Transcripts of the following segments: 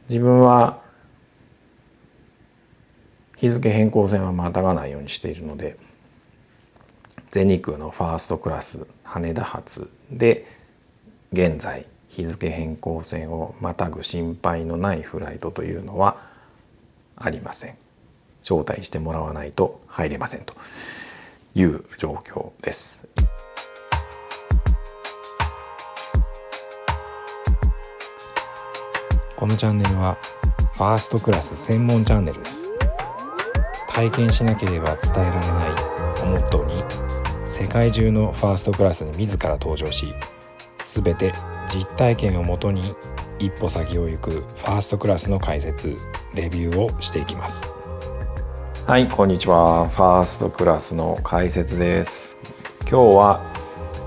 自分は日付変更線はまたがないようにしているので、全日空のファーストクラス羽田発で現在日付変更線をまたぐ心配のないフライトというのはありません。招待してもらわないと入れませんという状況です。このチャンネルはファーストクラス専門チャンネルです。体験しなければ伝えられないをモットーに、世界中のファーストクラスに自ら登場し、すべて実体験をもとに一歩先を行くファーストクラスの解説、レビューをしていきます。はい、こんにちは。ファーストクラスの解説です。今日は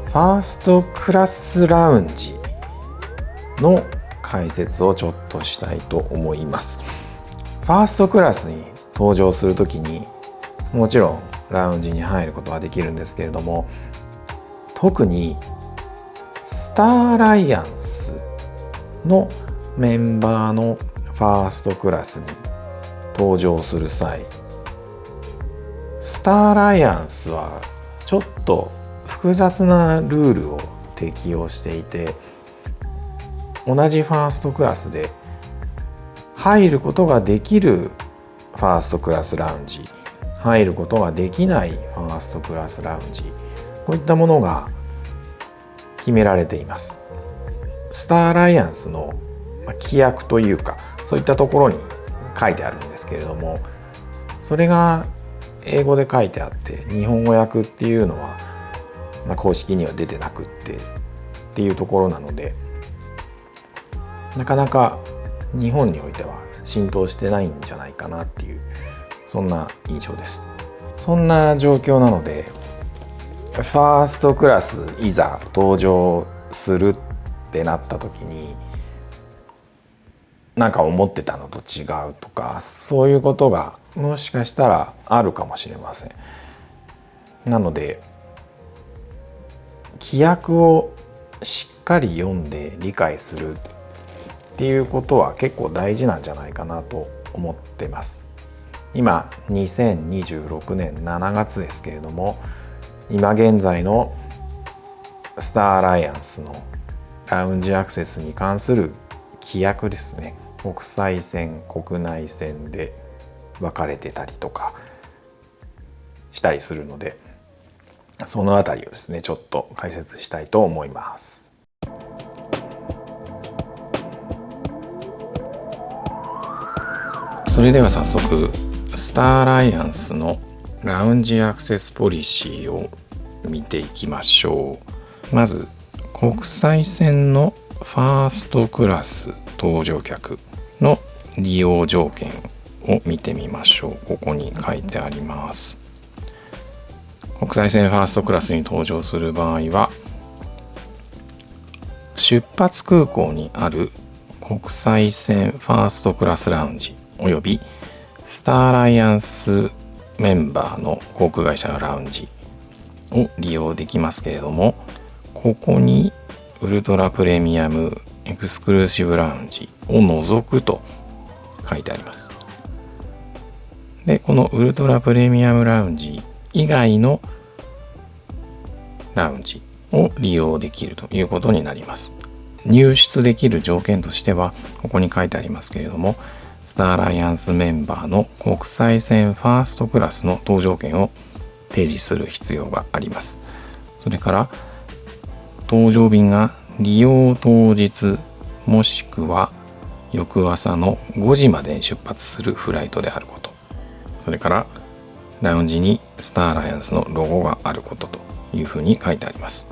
ファーストクラスラウンジの解説をちょっとしたいと思います。ファーストクラスに登場するときにもちろんラウンジに入ることはできるんですけれども、特にスターアライアンスのメンバーのファーストクラスに登場する際、スターアライアンスはちょっと複雑なルールを適用していて、同じファーストクラスで入ることができるファーストクラスラウンジ、入ることができないファーストクラスラウンジ、こういったものが決められています。スターアライアンスの規約というか、そういったところに書いてあるんですけれども、それが英語で書いてあって日本語訳っていうのは公式には出てなくっていうところなので、なかなか日本においては浸透してないんじゃないかなっていう、そんな印象です。そんな状況なので、ファーストクラスいざ登場するってなった時に、なんか思ってたのと違うとか、そういうことがもしかしたらあるかもしれません。なので規約をしっかり読んで理解するっていうことは結構大事なんじゃないかなと思ってます。今2026年7月ですけれども、今現在のスターアライアンスのラウンジアクセスに関する規約ですね、国際線国内線で分かれてたりとかしたりするので、そのあたりをですねちょっと解説したいと思います。それでは早速スターアライアンスのラウンジアクセスポリシーを見ていきましょう。まず国際線のファーストクラス搭乗客の利用条件を見てみましょう。ここに書いてあります。国際線ファーストクラスに搭乗する場合は、出発空港にある国際線ファーストクラスラウンジおよびスターアライアンスメンバーの航空会社のラウンジを利用できますけれども、ここにウルトラプレミアムエクスクルーシブラウンジを除くと書いてあります。で、このウルトラプレミアムラウンジ以外のラウンジを利用できるということになります。入室できる条件としてはここに書いてありますけれども、スターアライアンスメンバーの国際線ファーストクラスの搭乗券を提示する必要があります。それから搭乗便が利用当日もしくは翌朝の5時までに出発するフライトであること、それからラウンジにスターアライアンスのロゴがあることというふうに書いてあります。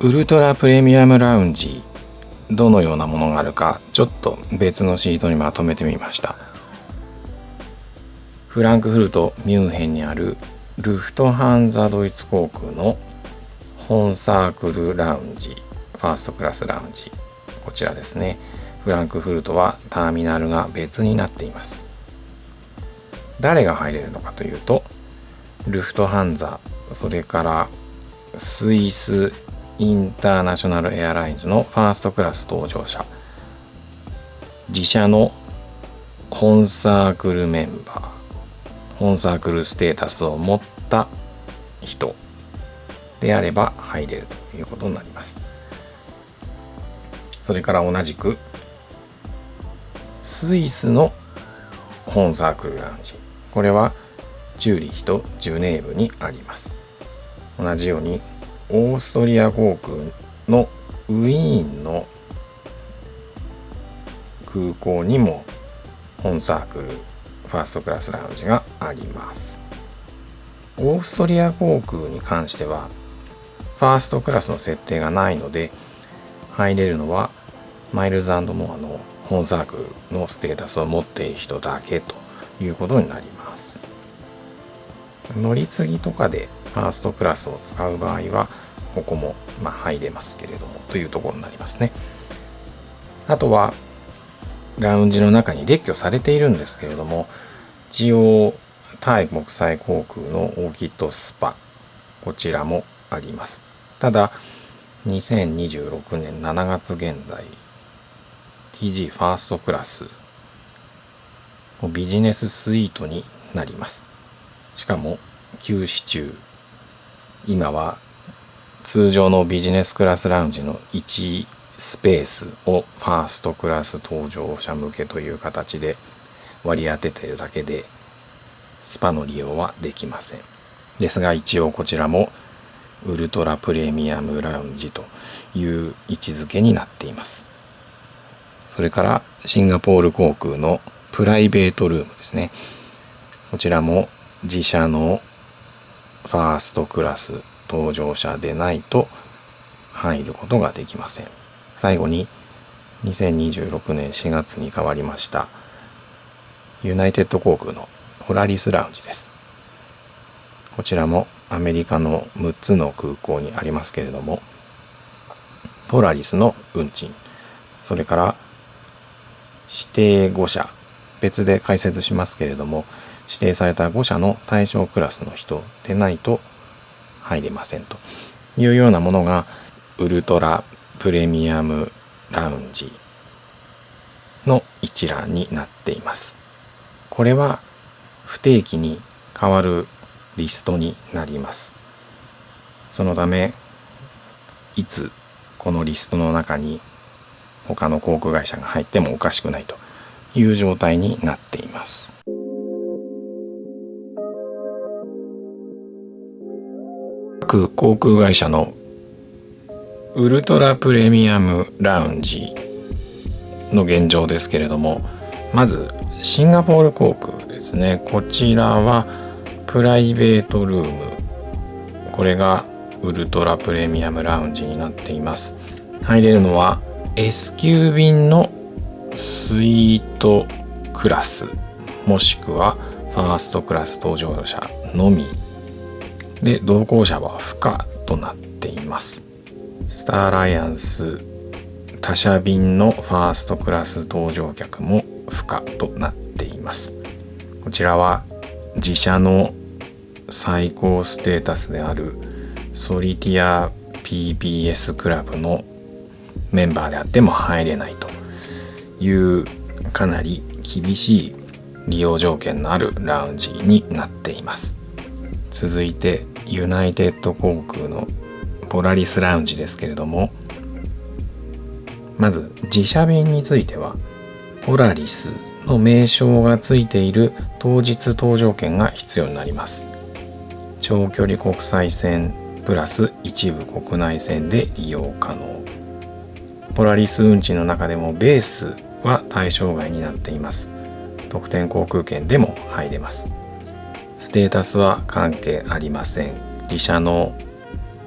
ウルトラプレミアムラウンジ、どのようなものがあるかちょっと別のシートにまとめてみました。フランクフルトミュンヘンにあるルフトハンザドイツ航空の本サークルラウンジファーストクラスラウンジ、こちらですね。フランクフルトはターミナルが別になっています。誰が入れるのかというと、ルフトハンザ、それからスイスインターナショナルエアラインズのファーストクラス搭乗者、自社の本サークルメンバー、本サークルステータスを持った人であれば入れるということになります。それから同じくスイスの本サークルラウンジ、これはチューリヒとジュネーブにあります。同じようにオーストリア航空のウィーンの空港にも本サークルファーストクラスラウンジがあります。オーストリア航空に関してはファーストクラスの設定がないので、入れるのはマイルズ&モアの本サークルのステータスを持っている人だけということになります。乗り継ぎとかでファーストクラスを使う場合はここも入れますけれどもというところになりますね。あとはラウンジの中に列挙されているんですけれども、一応タイ国際航空のオーキッドスパ、こちらもあります。ただ2026年7月現在 TG ファーストクラスビジネススイートになります。しかも休止中。今は通常のビジネスクラスラウンジの1スペースをファーストクラス搭乗者向けという形で割り当てているだけでスパの利用はできません。ですが一応こちらもウルトラプレミアムラウンジという位置づけになっています。それからシンガポール航空のプライベートルームですね。こちらも自社のファーストクラス搭乗者でないと入ることができません。最後に2026年4月に変わりましたユナイテッド航空のポラリスラウンジです。こちらもアメリカの6つの空港にありますけれども、ポラリスの運賃、それから指定5社、別で解説しますけれども、指定された5社の対象クラスの人でないと入れませんというようなものがウルトラプレミアムラウンジの一覧になっています。これは不定期に変わるリストになります。そのためいつこのリストの中に他の航空会社が入ってもおかしくないという状態になっています。各航空会社のウルトラプレミアムラウンジの現状ですけれども、まずシンガポール航空ですね。こちらはプライベートルーム、これがウルトラプレミアムラウンジになっています。入れるのは S 級便のスイートクラスもしくはファーストクラス搭乗者のみで、同行者は不可となっています。スターアライアンス他社便のファーストクラス搭乗客も不可となっています。こちらは自社の最高ステータスであるソリティア PBS クラブのメンバーであっても入れないというかなり厳しい利用条件のあるラウンジになっています。続いてユナイテッド航空のポラリスラウンジですけれども、まず自社便についてはポラリスの名称がついている当日搭乗券が必要になります。長距離国際線プラス一部国内線で利用可能。ポラリス運賃の中でもベースは対象外になっています。特典航空券でも入れます。ステータスは関係ありません。自社の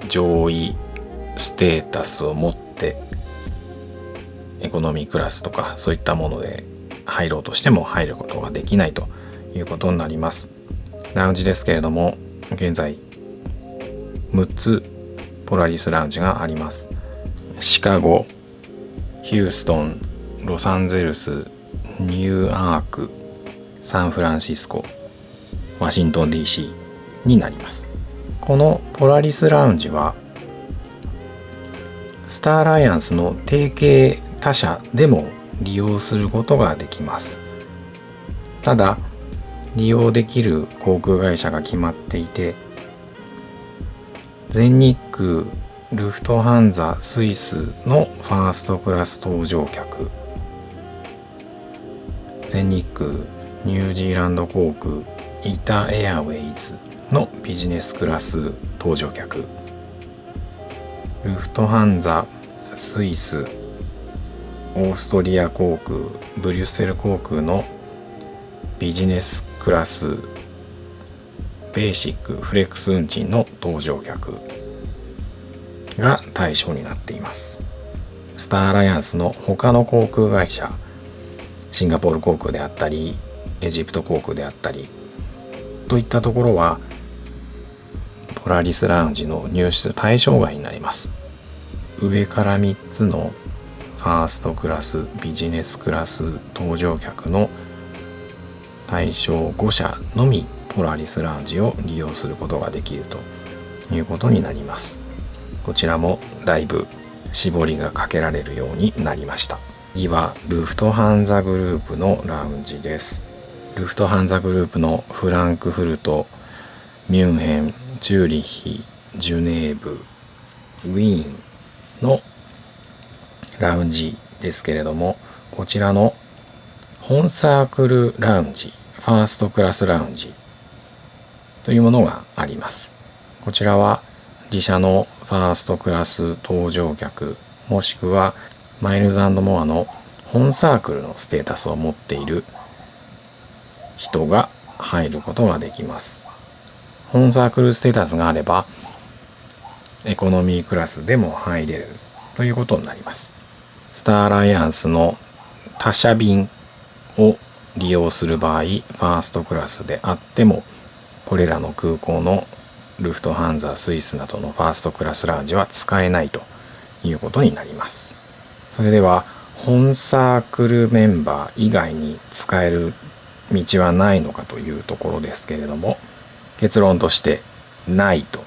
上位ステータスを持ってエコノミークラスとかそういったもので入ろうとしても入ることができないということになります。ラウンジですけれども、現在6つポラリスラウンジがあります。シカゴ、ヒューストン、ロサンゼルス、ニューアーク、サンフランシスコ、ワシントン DC になります。このポラリスラウンジはスターアライアンスの提携他社でも利用することができます。ただ利用できる航空会社が決まっていて、全日空、ルフトハンザ、スイスのファーストクラス搭乗客、全日空、ニュージーランド航空、イタエアウェイズのビジネスクラス搭乗客、ルフトハンザ、スイス、オーストリア航空、ブリュッセル航空のビジネスクラスベーシックフレックス運賃の搭乗客が対象になっています。スターアライアンスの他の航空会社、シンガポール航空であったりエジプト航空であったりといったところはポラリスラウンジの入室対象外になります。上から3つのファーストクラス、ビジネスクラス搭乗客の対象5社のみポラリスラウンジを利用することができるということになります。こちらもだいぶ絞りがかけられるようになりました。次はルフトハンザグループのラウンジです。ルフトハンザグループのフランクフルト、ミュンヘン、チューリッヒ、ジュネーブ、ウィーンのラウンジですけれども、こちらの本サークルラウンジ、ファーストクラスラウンジというものがあります。こちらは自社のファーストクラス搭乗客、もしくはマイルズ&モアの本サークルのステータスを持っている人が入ることができます。本サークルステータスがあればエコノミークラスでも入れるということになります。スターアライアンスの他社便を利用する場合、ファーストクラスであってもこれらの空港のルフトハンザ、スイスなどのファーストクラスラウンジは使えないということになります。それでは本サークルメンバー以外に使える道はないのかというところですけれども、結論としてないと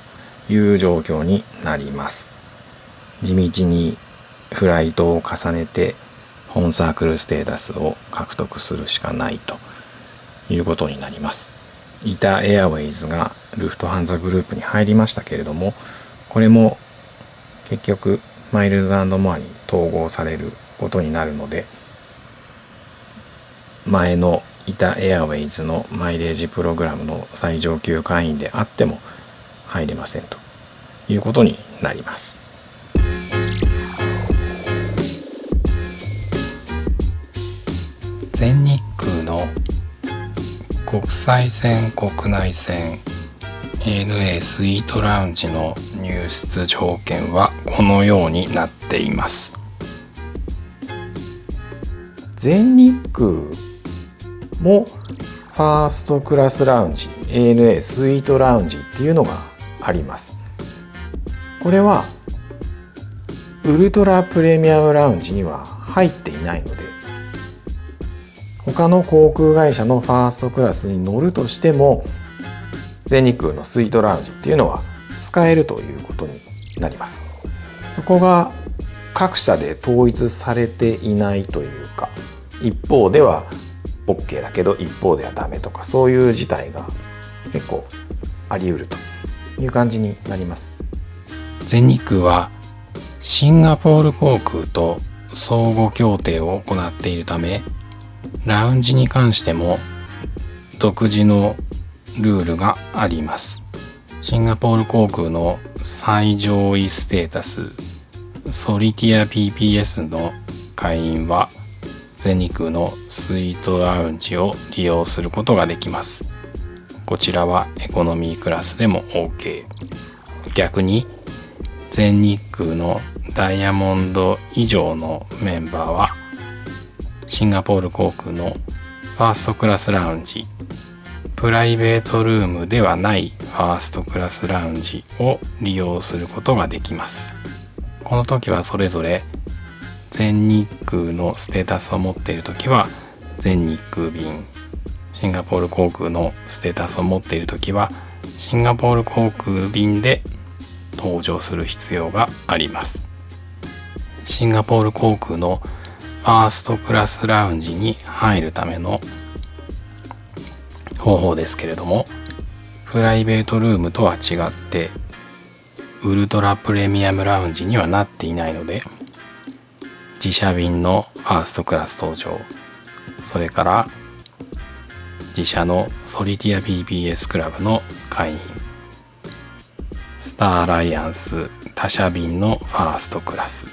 いう状況になります。地道にフライトを重ねて本サークルステータスを獲得するしかないということになります。イタエアウェイズがルフトハンザグループに入りましたけれども、これも結局マイルズ&モアに統合されることになるので、前のイタエアウェイズのマイレージプログラムの最上級会員であっても入れませんということになります。全日空の国際線、国内線 ANA スイートラウンジの入室条件はこのようになっています。全日空もファーストクラスラウンジ ANA スイートラウンジっていうのがあります。これはウルトラプレミアムラウンジには入っていないので、他の航空会社のファーストクラスに乗るとしても全日空のスイートラウンジっていうのは使えるということになります。そこが各社で統一されていないというか、一方では OK だけど一方ではダメとか、そういう事態が結構あり得るという感じになります。全日空はシンガポール航空と相互協定を行っているため、ラウンジに関しても独自のルールがあります。シンガポール航空の最上位ステータスソリティア PPS の会員は全日空のスイートラウンジを利用することができます。こちらはエコノミークラスでも OK。 逆に全日空のダイヤモンド以上のメンバーはシンガポール航空のファーストクラスラウンジ、プライベートルームではないファーストクラスラウンジを利用することができます。この時はそれぞれ全日空のステータスを持っている時は全日空便、シンガポール航空のステータスを持っている時はシンガポール航空便で搭乗する必要があります。シンガポール航空のファーストクラスラウンジに入るための方法ですけれども、プライベートルームとは違ってウルトラプレミアムラウンジにはなっていないので、自社便のファーストクラス搭乗、それから自社のソリティア BBS クラブの会員、スターアライアンス他社便のファーストクラス、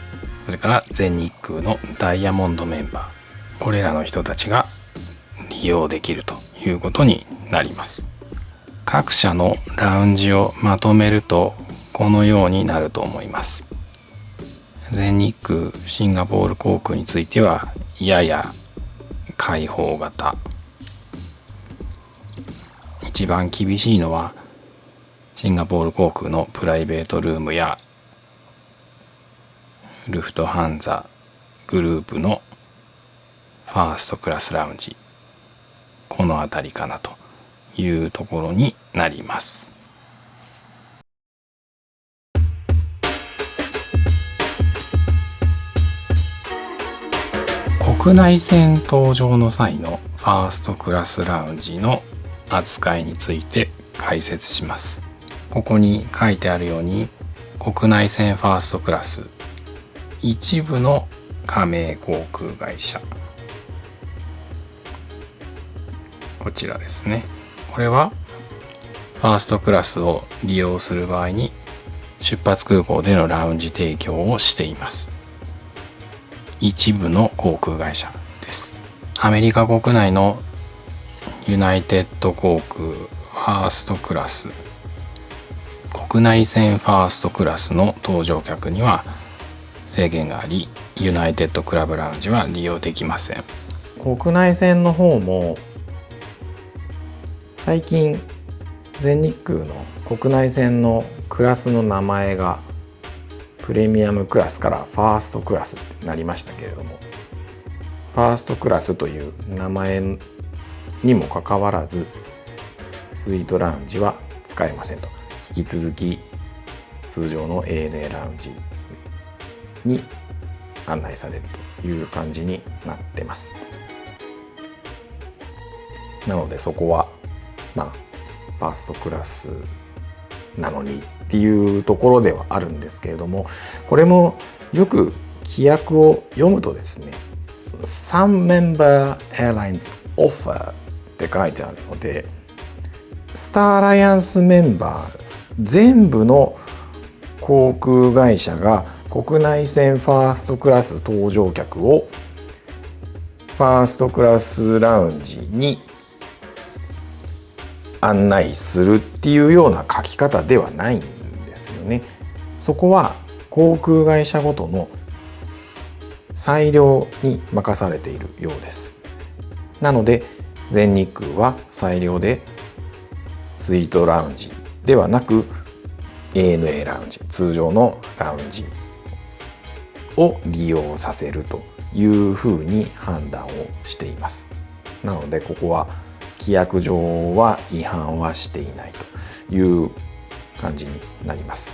それから全日空のダイヤモンドメンバー、これらの人たちが利用できるということになります。各社のラウンジをまとめるとこのようになると思います。全日空シンガポール航空についてはやや開放型、一番厳しいのはシンガポール航空のプライベートルームやルフトハンザグループのファーストクラスラウンジ、この辺りかなというところになります。国内線搭乗の際のファーストクラスラウンジの扱いについて解説します。ここに書いてあるように、国内線ファーストクラス、一部の加盟航空会社、こちらですね。これはファーストクラスを利用する場合に出発空港でのラウンジ提供をしています。一部の航空会社です。アメリカ国内のユナイテッド航空ファーストクラス、国内線ファーストクラスの搭乗客には制限があり、ユナイテッドクラブラウンジは利用できません。国内線の方も最近全日空の国内線のクラスの名前がプレミアムクラスからファーストクラスってなりましたけれども、ファーストクラスという名前にもかかわらずスイートラウンジは使えませんと、引き続き通常の ANA ラウンジに案内されるという感じになってます。なのでそこはファーストクラスなのにっていうところではあるんですけれども、これもよく規約を読むとですね、Some Member Airlines Offer って書いてあるので、スターアライアンスメンバー全部の航空会社が国内線ファーストクラス搭乗客をファーストクラスラウンジに案内するっていうような書き方ではないんですよね。そこは航空会社ごとの裁量に任されているようです。なので全日空は裁量でスイートラウンジではなく ANA ラウンジ、通常のラウンジを利用させるというふうに判断をしています。なのでここは規約上は違反はしていないという感じになります。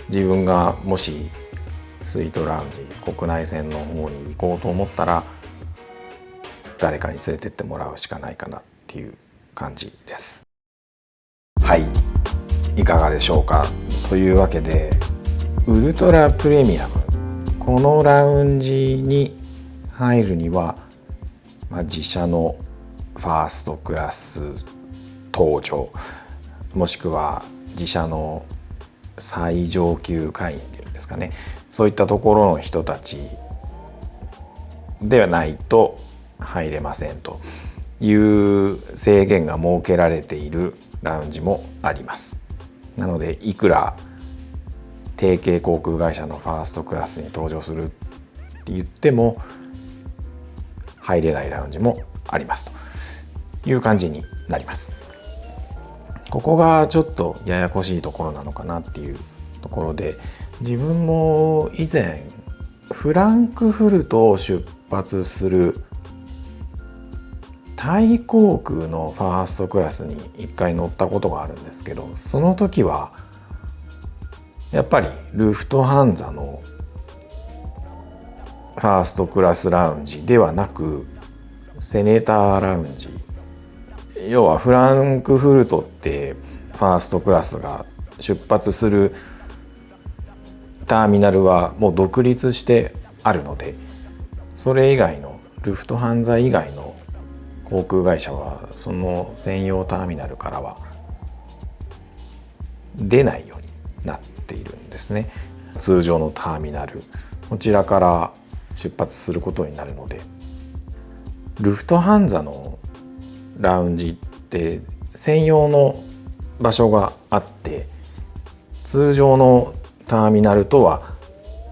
自分がもしスイートラウンジ国内線の方に行こうと思ったら誰かに連れてってもらうしかないかなっていう感じです。はい、いかがでしょうか。というわけでウルトラプレミアム、このラウンジに入るには、自社のファーストクラス搭乗、もしくは自社の最上級会員っていうんですかね、そういったところの人たちではないと入れませんという制限が設けられているラウンジもあります。なのでいくら提携航空会社のファーストクラスに搭乗するって言っても入れないラウンジもありますという感じになります。ここがちょっとややこしいところなのかなっていうところで、自分も以前フランクフルトを出発するタイ航空のファーストクラスに一回乗ったことがあるんですけど、その時はやっぱりルフトハンザのファーストクラスラウンジではなくセネターラウンジ、要はフランクフルトってファーストクラスが出発するターミナルはもう独立してあるので、それ以外のルフトハンザ以外の航空会社はその専用ターミナルからは出ないようになっているんですね。通常のターミナル、こちらから出発することになるので、ルフトハンザのラウンジって専用の場所があって、通常のターミナルとは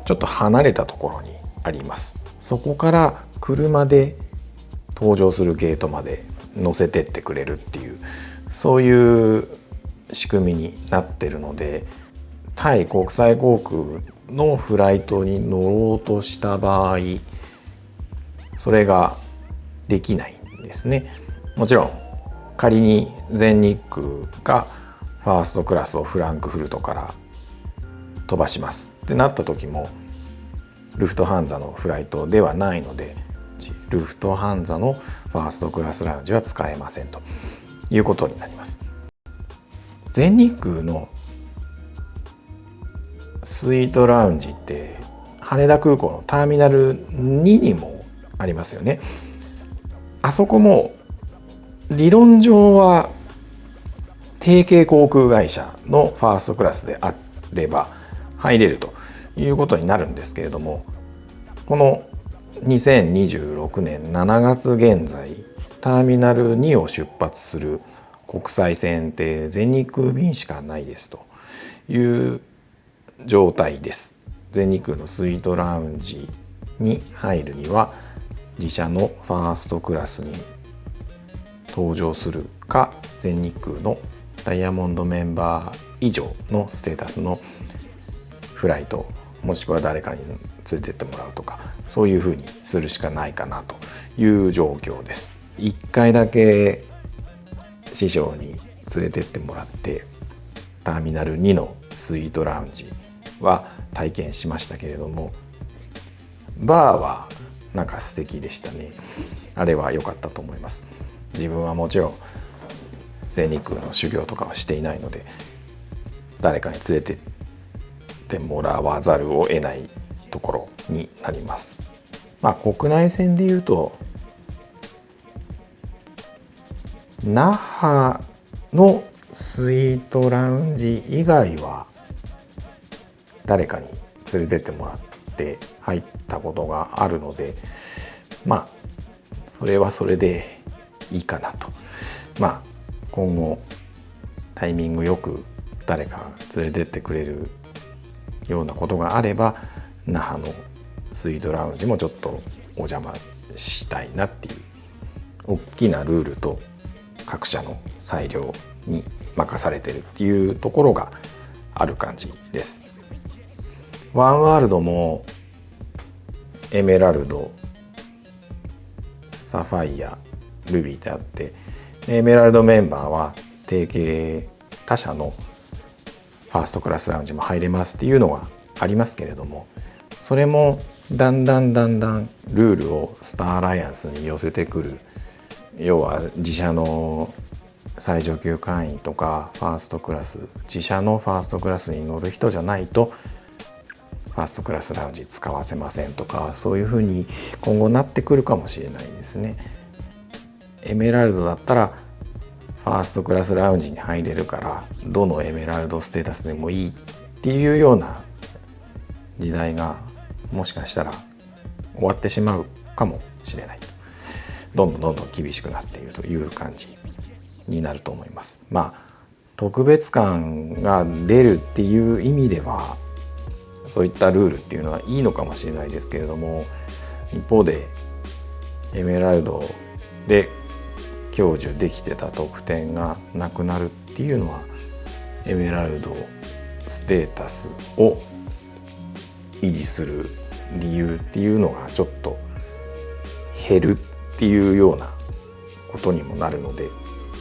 ちょっと離れたところにあります。そこから車で登場するゲートまで乗せてってくれるっていう、そういう仕組みになってるので、タイ国際航空のフライトに乗ろうとした場合、それができないんですね。もちろん仮に全日空がファーストクラスをフランクフルトから飛ばしますってなった時も、ルフトハンザのフライトではないので、ルフトハンザのファーストクラスラウンジは使えませんということになります。全日空のスイートラウンジって羽田空港のターミナル2にもありますよね。あそこも理論上は提携航空会社のファーストクラスであれば入れるということになるんですけれども、この2026年7月現在ターミナル2を出発する国際線って全日空便しかないですという状態です。全日空のスイートラウンジに入るには自社のファーストクラスに登場するか、全日空のダイヤモンドメンバー以上のステータスのフライト、もしくは誰かに連れてってもらうとか、そういうふうにするしかないかなという状況です。1回だけ師匠に連れてってもらってターミナル2のスイートラウンジは体験しましたけれども、バーはなんか素敵でしたね。あれは良かったと思います。自分はもちろん全日空の修行とかはしていないので、誰かに連れてってもらわざるを得ないところになります。国内線でいうと那覇のスイートラウンジ以外は誰かに連れてってもらって入ったことがあるので、それはそれでいいかなと。今後タイミングよく誰かが連れてってくれるようなことがあれば、那覇のスイートラウンジもちょっとお邪魔したいなっていう、大きなルールと各社の裁量に任されてるっていうところがある感じです。ワンワールドもエメラルド、サファイア、ルビーってあって、エメラルドメンバーは提携他社のファーストクラスラウンジも入れますっていうのはありますけれども、それもだんだんルールをスターアライアンスに寄せてくる、要は自社の最上級会員とかファーストクラス、自社のファーストクラスに乗る人じゃないとファーストクラスラウンジ使わせませんとか、そういうふうに今後なってくるかもしれないですね。エメラルドだったらファーストクラスラウンジに入れるからどのエメラルドステータスでもいいっていうような時代がもしかしたら終わってしまうかもしれない。どんどん厳しくなっているという感じになると思います。特別感が出るっていう意味ではそういったルールっていうのはいいのかもしれないですけれども、一方でエメラルドで享受できてた特典がなくなるっていうのは、エメラルドステータスを維持する理由っていうのがちょっと減るっていうようなことにもなるので、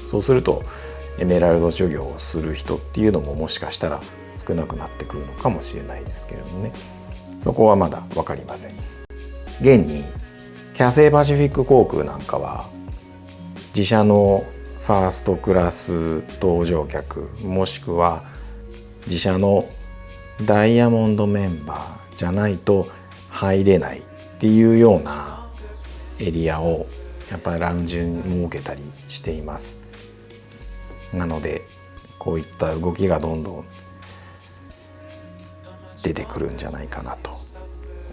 そうするとエメラルド修行をする人っていうのももしかしたら少なくなってくるのかもしれないですけれどもね、そこはまだ分かりません。現にキャセイパシフィック航空なんかは自社のファーストクラス搭乗客もしくは自社のダイヤモンドメンバーじゃないと入れないっていうようなエリアをやっぱりラウンジに設けたりしています。なのでこういった動きがどんどん出てくるんじゃないかなと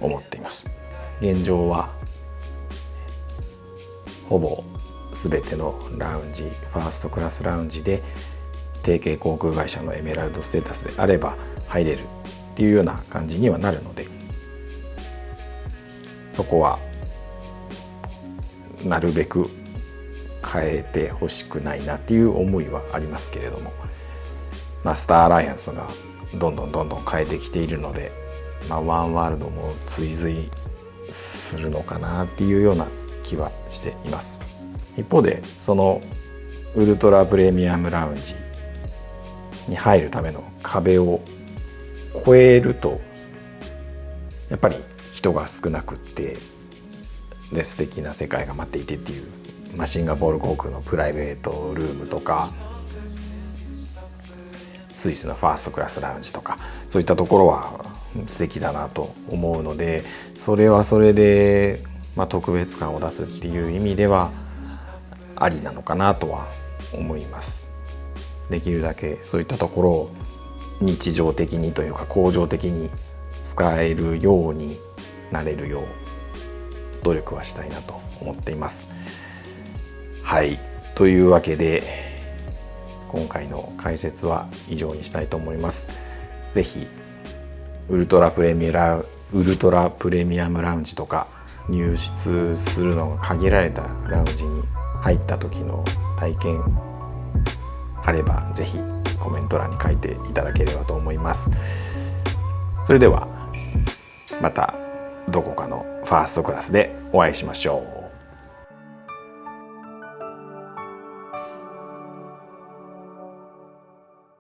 思っています。現状はほぼ全てのラウンジ、ファーストクラスラウンジで提携航空会社のエメラルドステータスであれば入れるっていうような感じにはなるので、そこはなるべく変えてほしくないなっていう思いはありますけれども、スターアライアンスがどんどん変えてきているので、ワンワールドも追随するのかなっていうような気はしています。一方でそのウルトラプレミアムラウンジに入るための壁を越えるとやっぱり人が少なくってで素敵な世界が待っていてっていう、シンガポール航空のプライベートルームとかスイスのファーストクラスラウンジとかそういったところは素敵だなと思うので、それはそれで、特別感を出すっていう意味ではありなのかなとは思います。できるだけそういったところを日常的にというか恒常的に使えるようになれるよう努力はしたいなと思っています。はい、というわけで今回の解説は以上にしたいと思います。ぜひウルトラプレミアムラウンジとか入室するのが限られたラウンジに入った時の体験あればぜひコメント欄に書いていただければと思います。それではまたどこかのファーストクラスでお会いしましょう。